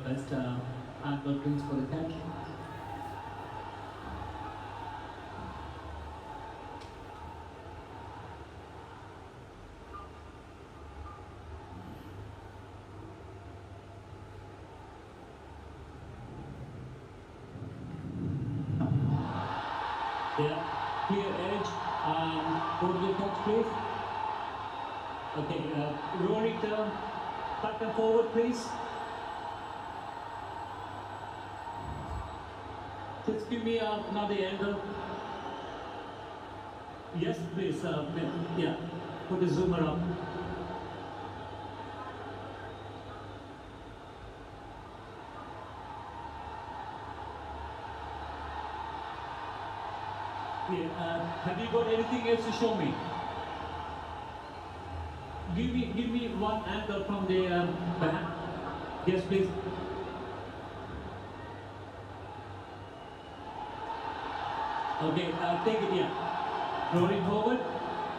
best angle prints for the catch. Yeah, clear edge and go to the catch, please. Okay, Rory turn, back and forward, please. Just give me another angle. Yes, please. Yeah, put the zoomer up. Yeah, have you got anything else to show me? Give me one angle from the back. Yes, please. Okay, take it, yeah. Rolling forward.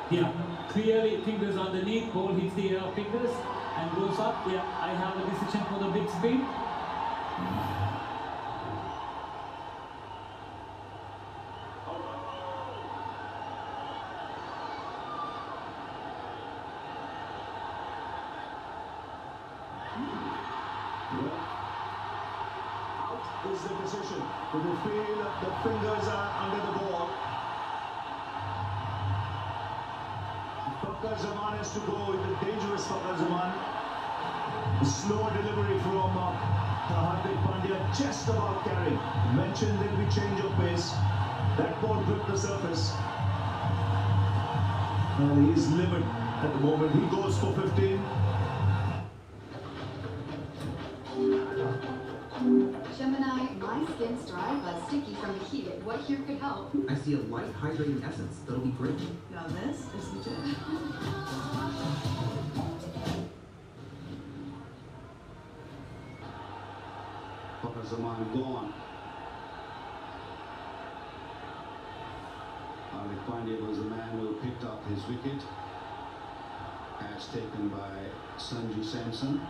Yeah, clearly fingers underneath, ball hits the fingers and goes up. Yeah, I have a decision for the big spin. Is the decision. Do you feel the fingers are under the ball? Fakar Zaman has to go with the dangerous Fakar Zaman. A slow delivery from Hardik Pandya, just about carrying. Mentioned there'll be change of pace. That ball gripped the surface. And he's livid at the moment. He goes for 15. Gemini, my skin's dry but sticky from the heat. What here could help? I see a light hydrating essence that'll be great. Now this is legit. Fakar Zaman gone. Hardik Pandya was the man who picked up his wicket. Catch taken by Sanju Samson.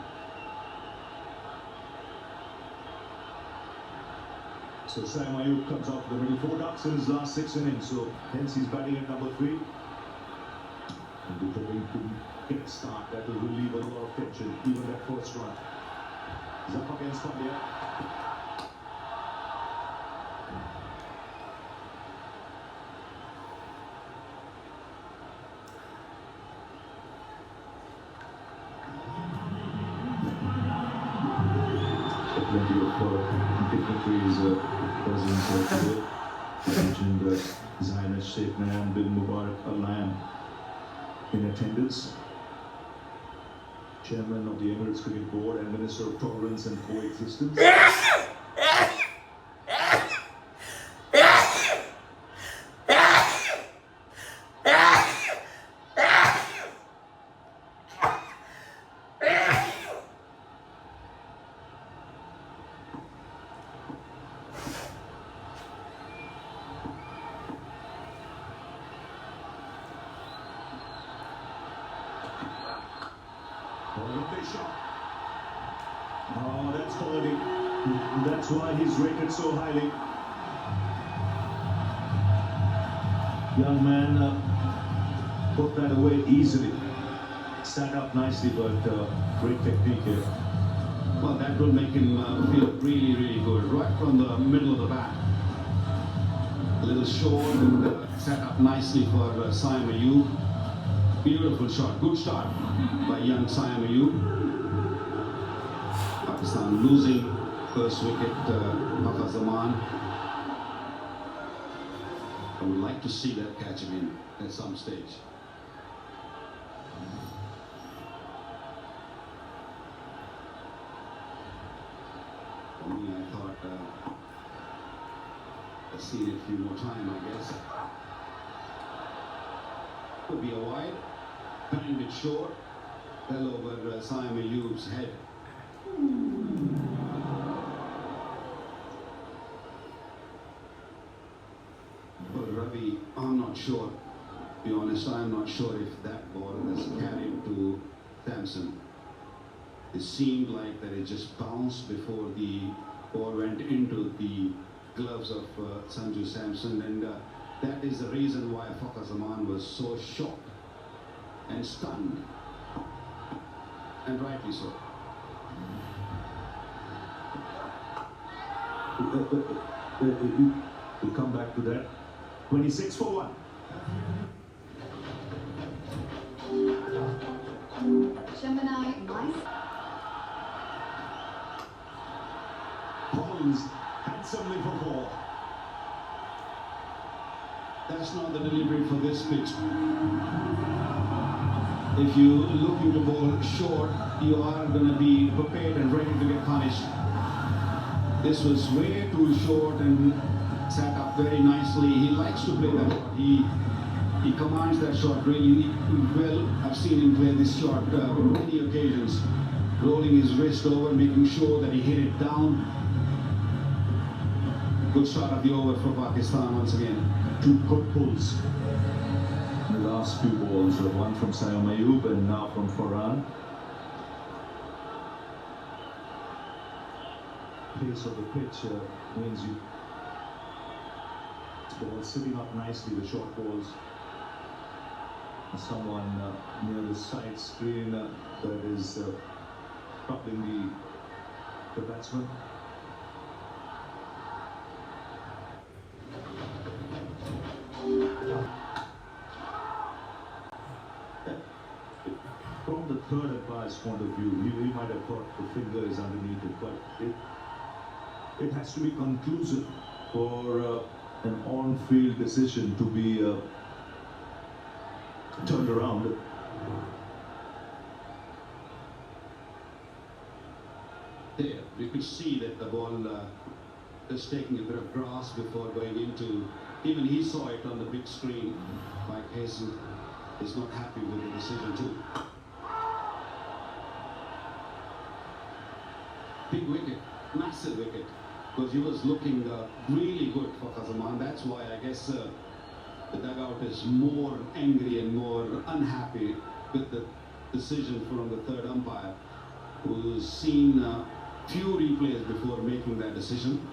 So Sam Ayub comes off the middle, 4 ducks in his last 6 innings, so hence he's batting at number 3. And before he couldn't get a start, that will relieve a lot of tension, even that first run. He's up against Pandya. Plenty of dignitaries present today. I mentioned His Highness Sheikh Nayan bin Mubarak Al Nayan in attendance. Chairman of the Emirates Cricket Board and Minister of Tolerance and Coexistence. Oh, that's quality. That's why he's rated so highly. Young man put that away easily. Sat up nicely, but great technique here. Well, that will make him feel really, really good. Right from the middle of the bat. A little short and sat up nicely for Saim Ayub. Beautiful shot. Good start by young Saim Ayub. Pakistan losing first wicket, Fakar Zaman. I would like to see that catch again at some stage. For me, I thought I'd seen it a few more times, I guess. Could be a wide, banged it short, fell over Saim Ayub's head. But Ravi, I'm not sure. To be honest, I'm not sure if that ball has carried to Samson. It seemed like that it just bounced before the ball went into the gloves of Sanju Samson, and that is the reason why Fakhar Zaman was so shocked and stunned, and rightly so. We'll come back to that. 26 for 1. Gemini, nice. Pulls handsomely for 4. That's not the delivery for this pitch. If you looking to bowl short, you are going to be prepared and ready to get punished. This was way too short and sat up very nicely. He likes to play that shot. He commands that shot really well. I've seen him play this shot on many occasions, rolling his wrist over, making sure that he hit it down. Good start of the over for Pakistan once again. 2 good pulls. The last few balls, one from Sayom Ayub and now from Farhan. Pace of the pitch means you. Ball sitting up nicely, the short balls. Someone near the side screen that is troubling the batsman. From the third umpire's point of view, you might have thought the finger is underneath it, but it has to be conclusive for an on-field decision to be turned around. There, you could see that the ball is taking a bit of grass before going into. Even he saw it on the big screen. Mike Hazen is not happy with the decision too. Big wicket, massive wicket, because he was looking really good for Kazaman. That's why I guess the dugout is more angry and more unhappy with the decision from the third umpire, who's seen few replays before making that decision.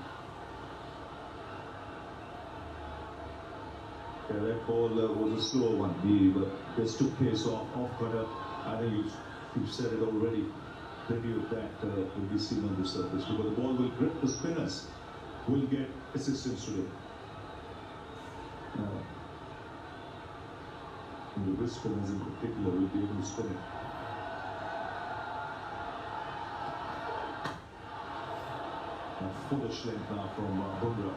Yeah, that ball was a slow one. He just took pace off cutter. I think you've said it already. Plenty of that will be seen on the surface, because the ball will grip the spinners, will get assistance today. And the wrist spinners in particular will be able to spin it. A foolish length now from Bumrah.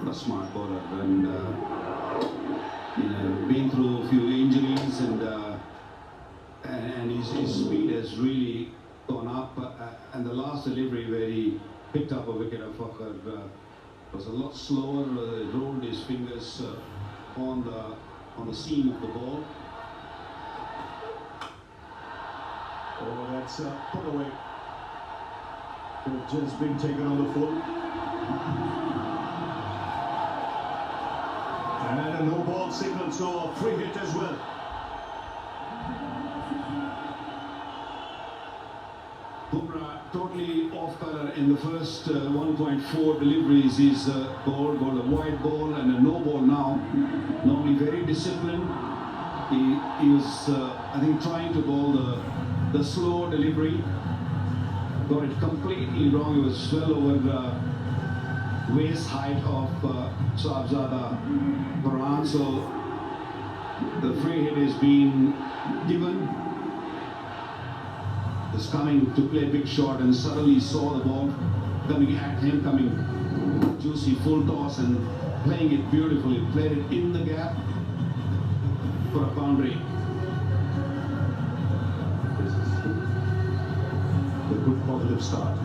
A smart bowler, and been through a few injuries, and his speed has really gone up. And the last delivery where he picked up a wicket of Fakhar was a lot slower. Rolled his fingers on the seam of the ball. Oh, that's put away. Just being taken on the full. And a no ball signal, so a free hit as well. Bumrah totally off colour in the first 1.4 deliveries. He's bowled a wide ball and a no ball now. Normally very disciplined. He was, I think, trying to bowl the slow delivery. Got it completely wrong. It was well over waist height of Sahibzada Farhan. So the free hit is being given. Is coming to play big shot and suddenly saw the ball coming at him, coming juicy full toss and playing it beautifully. Played it in the gap for a boundary. This is a good positive start.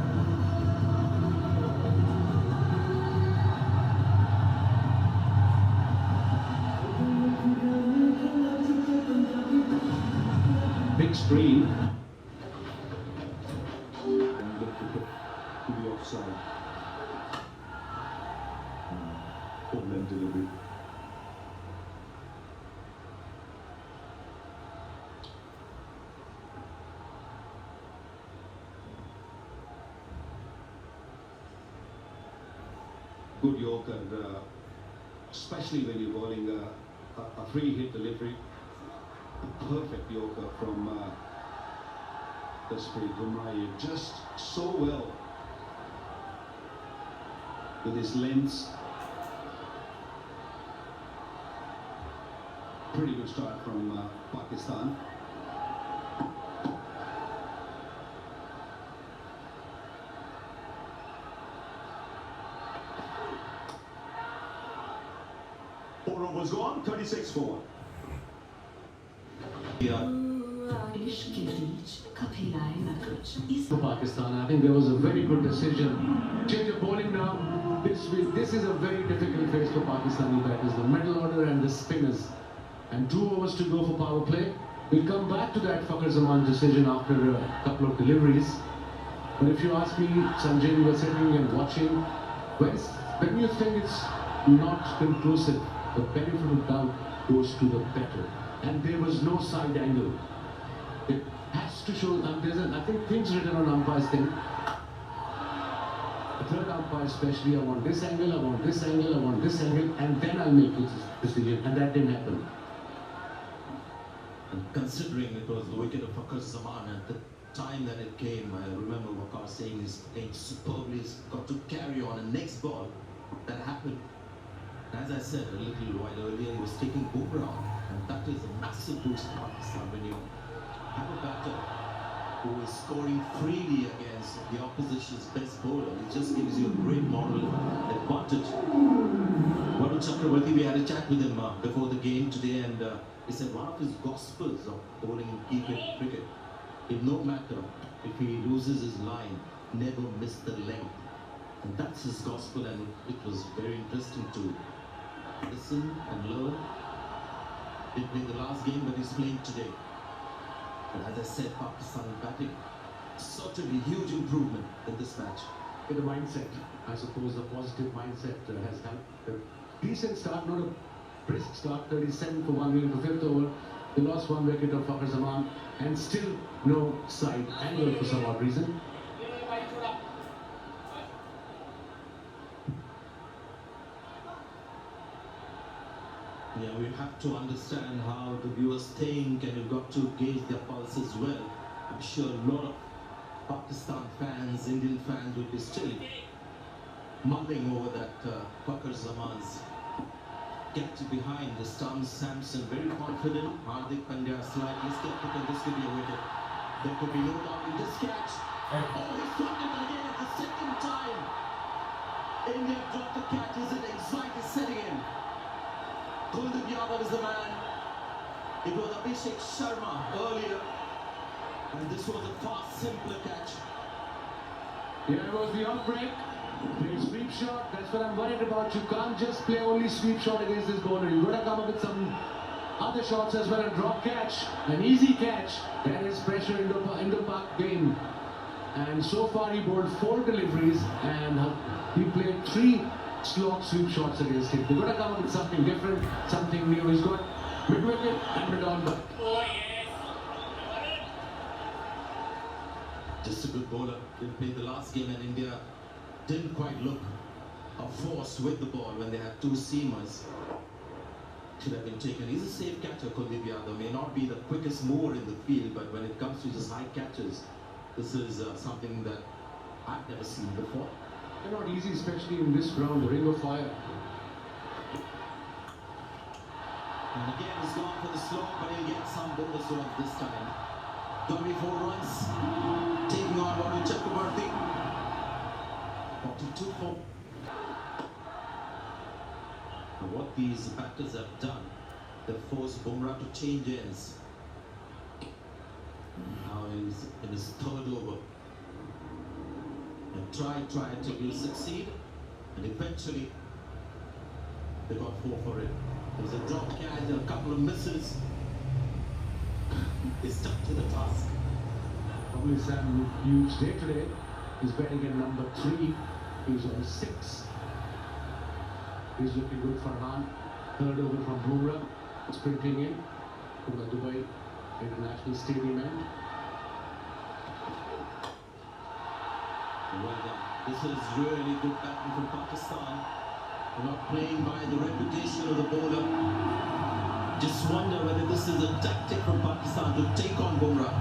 Big screen. To the offside. Full length delivery. good Yorker, especially when you're bowling a free hit delivery. A perfect Yorker from Jasprit Bumrah, just so well with his lengths. Pretty good start from Pakistan. Four overs gone, 36-4. For Pakistan, I think there was a very good decision. Change of bowling now. This is a very difficult phase for Pakistani batters. The middle order and the spinners. And 2 overs to go for power play. We'll come back to that Fakhar Zaman decision after a couple of deliveries. But if you ask me, Sanjay, we were sitting and watching. When you think it's not conclusive, the benefit of doubt goes to the better. And there was no side angle. It has to show, I think things written on umpire's thing. The third umpire especially, I want this angle, I want this angle, I want this angle, and then I'll make this decision. And that didn't happen. And considering it was the wicket of Fakhar Zaman at the time that it came, I remember Waqar saying he's playing superbly, he's got to carry on. And next ball, that happened. As I said a little while earlier, he was taking Bumrah, and that is a massive boost for Pakistan when you have a batter who is scoring freely against the opposition's best bowler. It just gives you a great moral advantage. Varun Chakravarti, we had a chat with him before the game today, and he said one of his gospels of bowling in cricket, no matter if he loses his line, never miss the length. And that's his gospel, and it was very interesting to listen and learn. He played the last game, but he's playing today. But as I said, Pakistan batting, certainly huge improvement in this match. In the mindset, I suppose the positive mindset has helped. A decent start, not a brisk start, 37 for 1 wicket to 5th over. They lost 1 wicket of Fakhar Zaman, and still no side angle for some odd reason. Yeah, we have to understand how the viewers think, and you've got to gauge their pulse as well. I'm sure a lot of Pakistan fans, Indian fans will be still mulling over that Fakhar Zaman's catch behind the stumps. Samson very confident. Hardik Pandya slightly skeptical. This could be a wicket. There could be no doubt in this catch. Oh, he struck it again the second time. India dropped the catch. Is it anxiety setting in? Kuldeep Yadav is the man. It was Abhishek Sharma earlier, and this was a far simpler catch. Here goes the outbreak. Play sweep shot. That's what I'm worried about. You can't just play only sweep shot against this bowler. You've got to come up with some other shots as well. A drop catch, an easy catch. That is pressure in the PAK game. And so far he bowled 4 deliveries, and he played 3 slot sweep shots against him. They've got to come up with something different, something new. He's got mid-wicket and mid-on back. Just a good bowler. He played the last game, and India didn't quite look a force with the ball when they had 2 seamers. Should have been taken. He's a safe catcher, Kuldeep Yadav. May not be the quickest mover in the field, but when it comes to just high catches, this is something that I've never seen before. They're not easy, especially in this ground, the ring of fire. And again, he's gone for the slow, but he'll get some bonus runs this time. 24 runs, taking on Varun Chakravarti. 42 for. And what these batters have done, they've forced Bumrah to change ends. Now he's in his 3rd over. And try till you succeed, and eventually they got 4 for it. There was a drop catch and a couple of misses. They stuck to the task. Probably Sam huge day today. He's batting at number 3. He's on 6. He's looking good for Han. 3rd over from Bumrah, sprinting in from the Dubai International Stadium end. Well done. This is really good batting from Pakistan. They're not playing by the reputation of the bowler. Just wonder whether this is a tactic from Pakistan to take on Bumrah.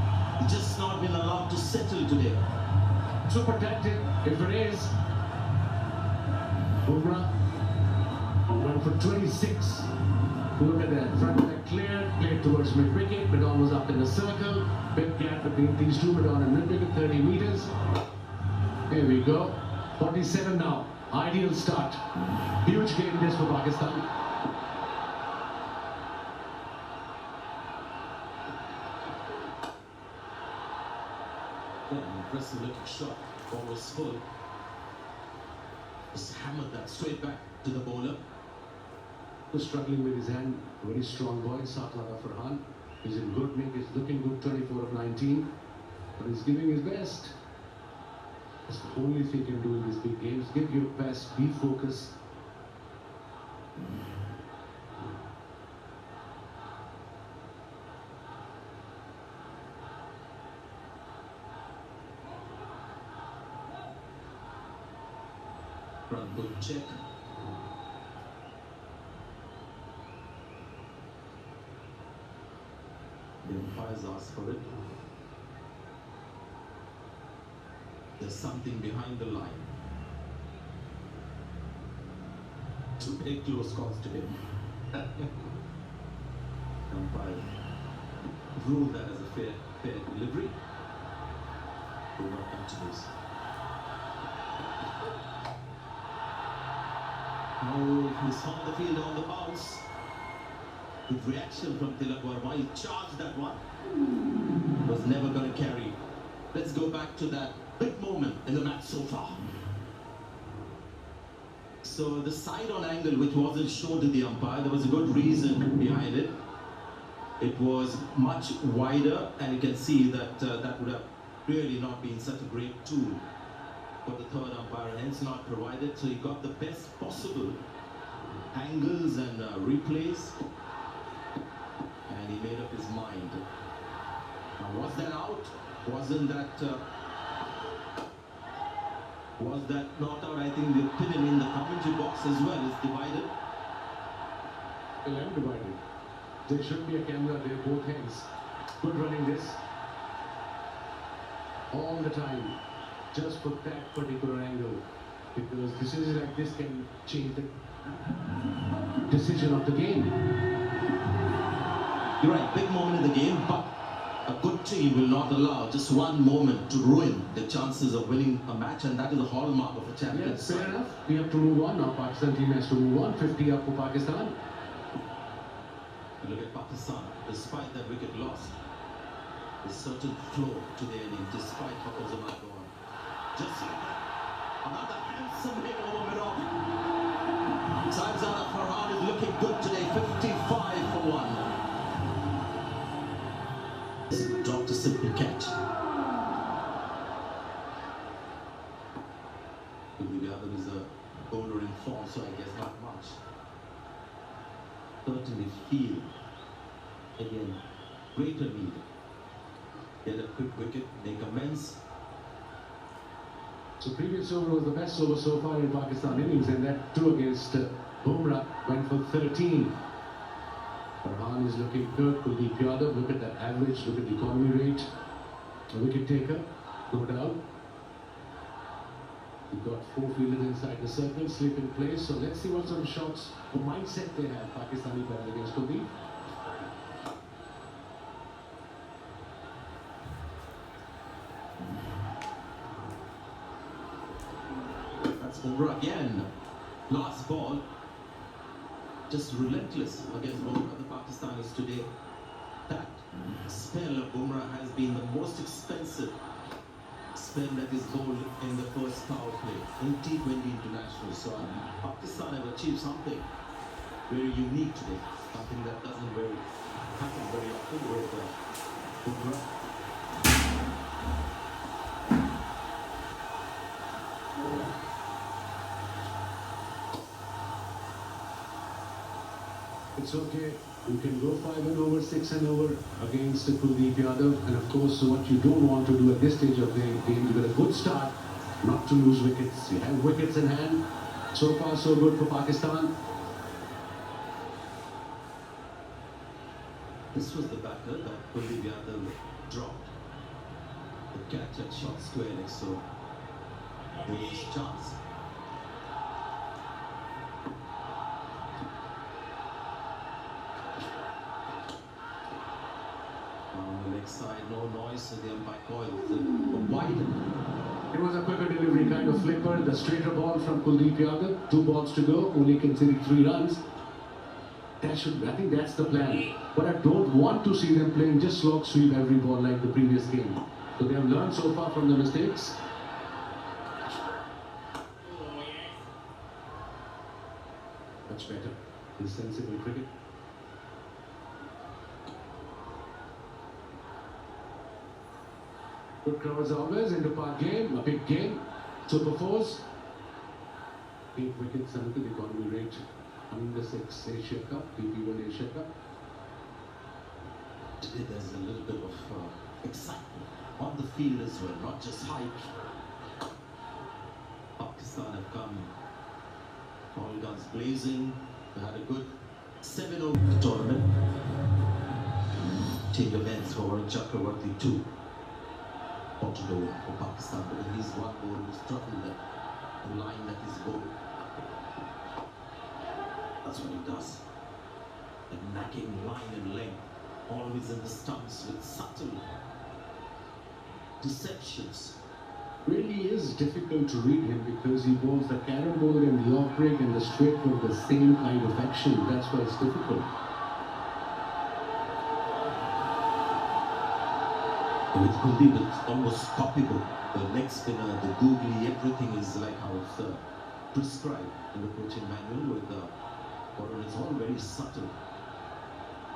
He's just not been allowed to settle today. Super tactic, if it is. Bumrah went for 26. Look at that, front leg clear, played towards mid-wicket. Midon was up in the circle. Big gap between these two, Midon and mid-wicket, 30 meters. Here we go. 47 now. Ideal start. Huge game this for Pakistan. Yeah, an impressive looking shot. Ball was full. Just hammered that straight back to the bowler. Was struggling with his hand. Very strong boy, Satlada Farhan. He's in good nick. He's looking good, 24 of 19. But he's giving his best. That's the only thing you can do in these big games. Give your best, be focused. Run good check. The umpires asked for it. There's something behind the line. To take close calls today. Umpire ruled that as a fair delivery. Bumrah continues. Oh, he's on the field on the bounce. Good reaction from Tilak Verma. He charged that one. Was never going to carry. Let's go back to that big moment in the match so far. So the side-on angle, which wasn't shown to the umpire, there was a good reason behind it. It was much wider, and you can see that that would have really not been such a great tool for the third umpire, hence not provided. So he got the best possible angles and replays, and he made up his mind. Now, was that out? Was that not out? I think the opinion in the commentary box as well is divided. Well, I'm divided. There should be a camera there, both ends. Good running this. All the time. Just for that particular angle. Because decisions like this can change the decision of the game. You're right, big moment in the game, but a good team will not allow just one moment to ruin the chances of winning a match, and that is the hallmark of a champion. Yeah, fair enough. We have to move on now. Pakistan team has to move on. 50 up for Pakistan. Look at Pakistan, despite that wicket loss, there's certain flow to their innings, despite what was about to go on. Just like that, another handsome hit over mid-off. Saibzada Farhan is looking good today, 55 for 1. Dropped a simple catch. The other is a bowler in form, so I guess not much. Certainly feel again greater need. Get a quick wicket, make amends. So previous over was the best over so far in Pakistan innings, and that too against Bumrah went for 13. Farhan is looking good. Kuldeep Yadav, look at that average, look at the economy rate. A wicket taker, no doubt. We've got 4 fielders inside the circle, slip in place. So let's see what sort of shots or mindset they have, Pakistani players against Kuldeep. That's Bumrah again. Last ball. Just relentless against Bumrah, the Pakistanis today. That spell of Bumrah has been the most expensive spell that is bowled in the first power play in T20 International. So Pakistan have achieved something very unique today, something that doesn't happen very often with Bumrah. It's okay. You can go 5 and over, 6 and over against Kuldeep Yadav. And of course, what you don't want to do at this stage of the game, you get a good start, not to lose wickets. You have wickets in hand, So far, so good for Pakistan. This was the batter that Bolivia dropped. The catch had shot squarely, so there was a chance. On the leg side, no noise, so the umpire called wide. It was a quicker delivery kind of flipper, the straighter ball from Kuldeep Yadav. 2 balls to go, only conceding 3 runs. I think that's the plan. But I don't want to see them playing just slog sweep every ball like the previous game. So they have learned so far from the mistakes. Much better. It's sensible cricket. Good crowd as always into PAK game, a big game. Super 4s. 8 wickets under the economy rate. Under 6 Asia Cup, DP World Asia Cup. Today there's a little bit of excitement on the field as well, not just hype. Pakistan have come all guns blazing. They had a good 7-0 tournament. Change of ends for Warren Chakravarti too. Ought to go for Pakistan because he's one ball who's struggled at the line that is bowled. That's what he does. A nagging line and length, always in the stumps with subtle deceptions. Really is difficult to read him because he bowls the carom bowler and the off break and the straight with the same kind of action. That's why it's difficult. With Kuldeep, it's almost copyable. The leg spinner, the googly, everything is like how it's prescribed in the coaching manual with the it's all very subtle.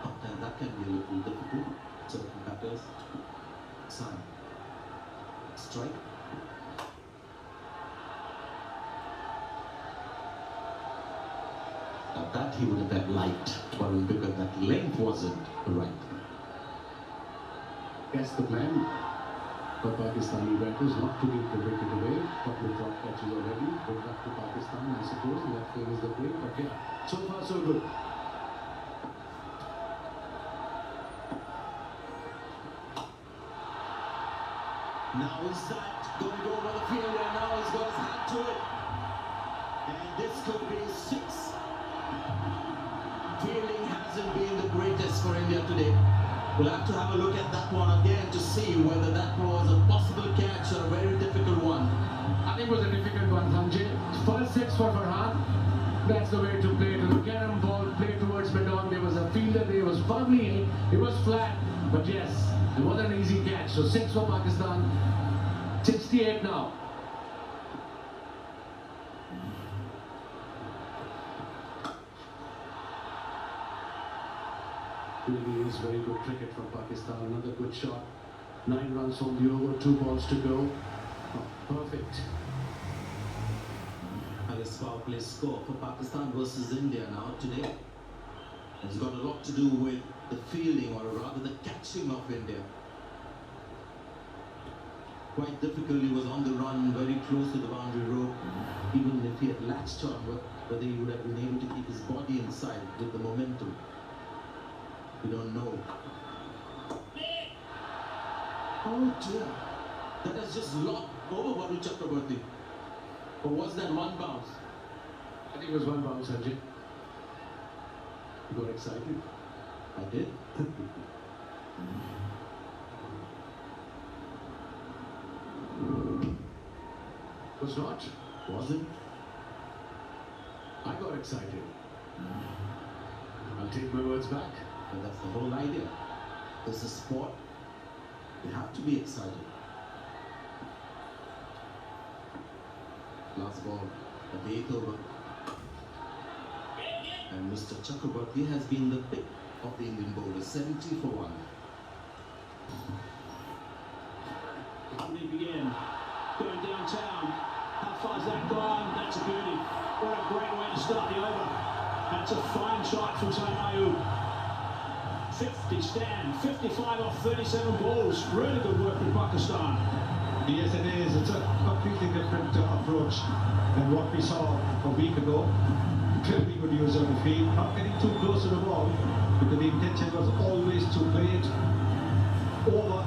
Sometimes that can be a little difficult. Certain batters. Sign. Strike. Now that he wouldn't have liked, Warren, because that length wasn't right. That's the plan for Pakistani batters, not to give the wicket away. Couple of drop catches already. Good luck to Pakistan, I suppose. That favors the play. But yeah, so far so good. Now is that going to go over the field, and now he's got his hand to it. And this could be 6. Fielding hasn't been the greatest for India today. We'll have to have a look at that one again to see whether that was a possible catch or a very difficult one. I think it was a difficult one, Sanjay. First 6 for Farhan. That's the way to play. To the carom ball, play towards mid-on. There was a fielder there, was bubbly, it was flat. But yes, it wasn't an easy catch. So 6 for Pakistan. 68 now. Really is very good cricket from Pakistan. Another good shot. 9 runs on the over, 2 balls to go. Oh, perfect. Highest power play score for Pakistan versus India now today. It's got a lot to do with the fielding, or rather the catching of India. Quite difficult. He was on the run, very close to the boundary rope. Even if he had latched on, whether he would have been able to keep his body inside with the momentum, we don't know. Oh dear. That has just locked over Varun Chakravarti. Or was that 1 bounce? I think it was 1 bounce, Sanjay. You got excited? I did. Was not. Wasn't. I got excited. I'll take my words back. But that's the whole idea. This is sport. You have to be excited. Last ball at the 8th over. And Mr. Chakrabarti has been the pick of the Indian bowler, 70 for 1. Deep again. Going downtown. How far's that gone? That's a beauty. What a great way to start the over. That's a fine shot from Sainayu. 50 stand, 55 off 37 balls. Really good work from Pakistan. Yes, it is. It's a completely different approach than what we saw a week ago. Very good use of the field, not getting too close to the ball, because the intention was always to play it over.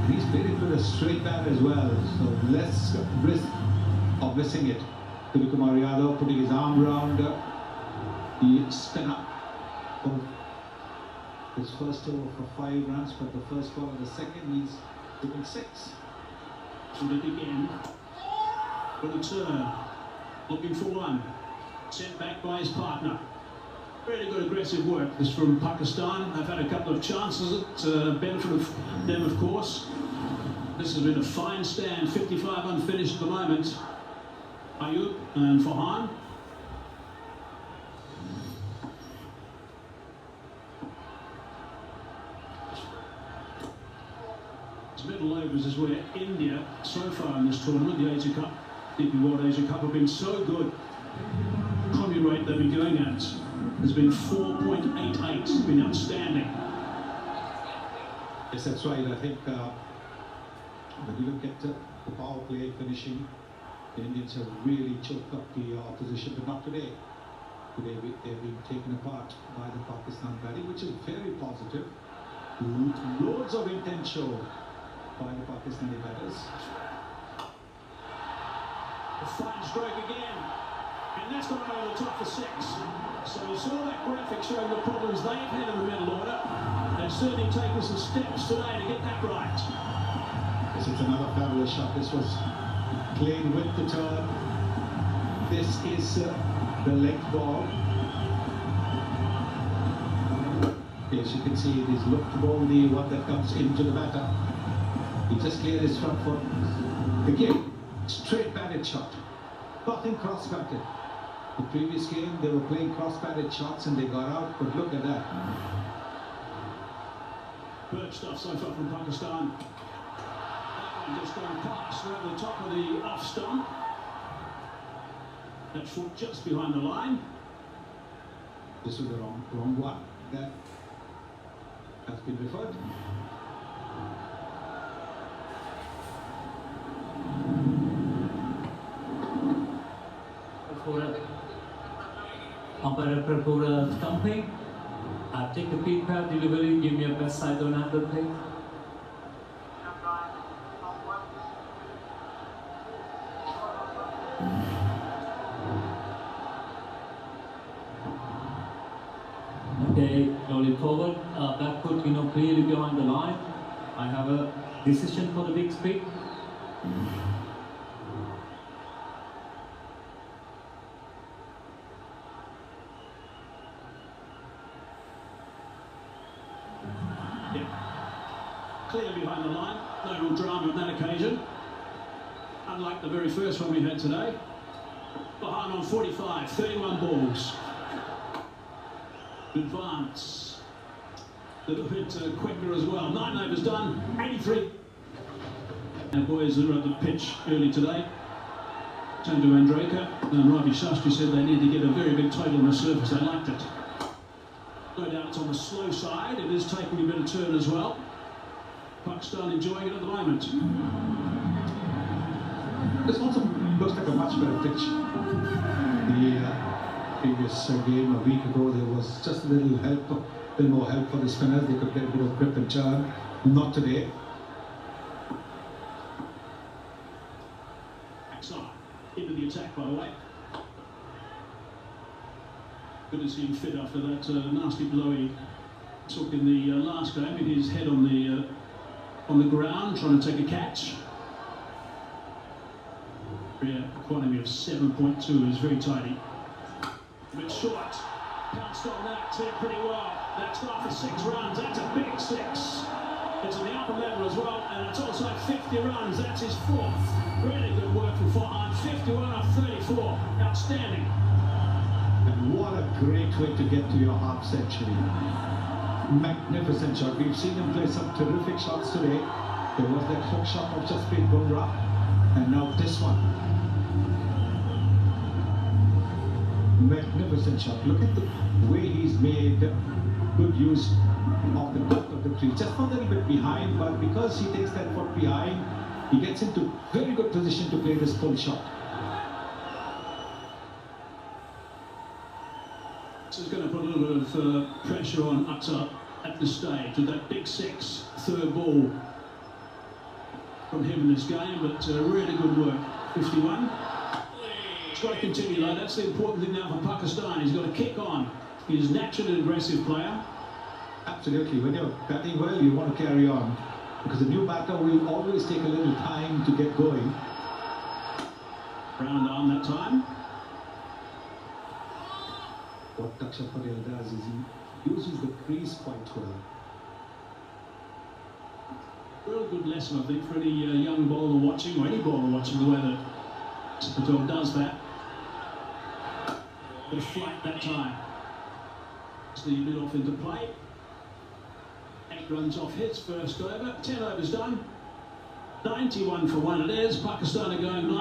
And he's played it with a straight bat as well, so less risk of missing it. Kumar Yadav putting his arm around the spinner. His first over for 5 runs, but the first ball of the second, he's given 6. Shoot it again. For the turn. Looking for one. Sent back by his partner. Really good aggressive work. This from Pakistan. They've had a couple of chances at benefit of them, of course. This has been a fine stand. 55 unfinished at the moment. Ayub and Farhan. Middle overs is where India, so far in this tournament, the Asia Cup, DP World Asia Cup, have been so good. Commie rate they've been going at has been 4.88. It's been outstanding. Yes, that's right. I think when you look at the power play finishing, the Indians have really choked up the opposition, but not today. Today they've been taken apart by the Pakistan batting, which is very positive. Loads of intent shown by the Pakistani batters. A fine stroke again, and that's gone over the top for 6. So you saw that graphic showing the problems they've had in the middle order. They've certainly taken some steps today to get that right. Yes, it's another fabulous shot. This was played with the turn. This is the leg ball. Yes, you can see it is looked ball, the one that comes into the batter. He just cleared his front foot. Again, straight batted shot. Nothing cross-batted. The previous game, they were playing cross-batted shots and they got out, but look at that. Bird stuff so far from Pakistan. That one just going past over the top of the off stump. That foot just behind the line. This was the wrong one. That has been referred. Umpire for stumping. Take the PAK delivery. Give me a best side on angle, please. Okay, rolling forward. Back foot, clearly behind the line. I have a decision for the big speed. Clear behind the line, no real drama on that occasion. Unlike the very first one we had today. Farhan on 45, 31 balls. Advance. A little bit quicker as well. 9 overs done, 83. Our boys are at the pitch early today. Turned to Andraka, and Ravi Shastri said they need to get a very big total on the surface. They liked it. No doubt it's on the slow side. It is taking a bit of turn as well. Pakistan enjoying it at the moment. This also looks like a much better pitch. The previous game a week ago, there was just a little more help for the spinners. They could get a bit of grip and turn. Not today. Backside into the attack, by the way. Good to see him fit after that nasty blow he took in the last game. With his head on the ground, trying to take a catch. Yeah, economy of 7.2 is very tidy. But short, pounced on that, hit pretty well. That's off for 6 runs. That's a big 6. It's in the upper level as well, and it's also 50 runs. That's his 4th. Really good work from Farhan. 51 off 34. Outstanding. And what a great way to get to your half century. Magnificent shot. We've seen him play some terrific shots today. There was that hook shot of Jasprit Bumrah, and now this one. Magnificent shot. Look at the way he's made good use of the the crease. Just a little bit behind, but because he takes that foot behind, he gets into very good position to play this full shot. This is going to put a little bit of pressure on Utter at this stage with that big six, third ball from him in this game, but really good work. 51. It's got to continue though. That's the important thing now for Pakistan. He's got to kick on. He's naturally an aggressive player. Absolutely. When you're batting well, you want to carry on, because the new batter will always take a little time to get going. Round arm that time. What Daksha Patel does is he uses the crease quite well. Real good lesson, I think, for any young bowler watching, or any bowler watching, the way that Patel does that. Bit of flight that time. It's the mid off into play. 8 runs off his first over. 10 overs done. 91 for 1 it is. Pakistan are going 9.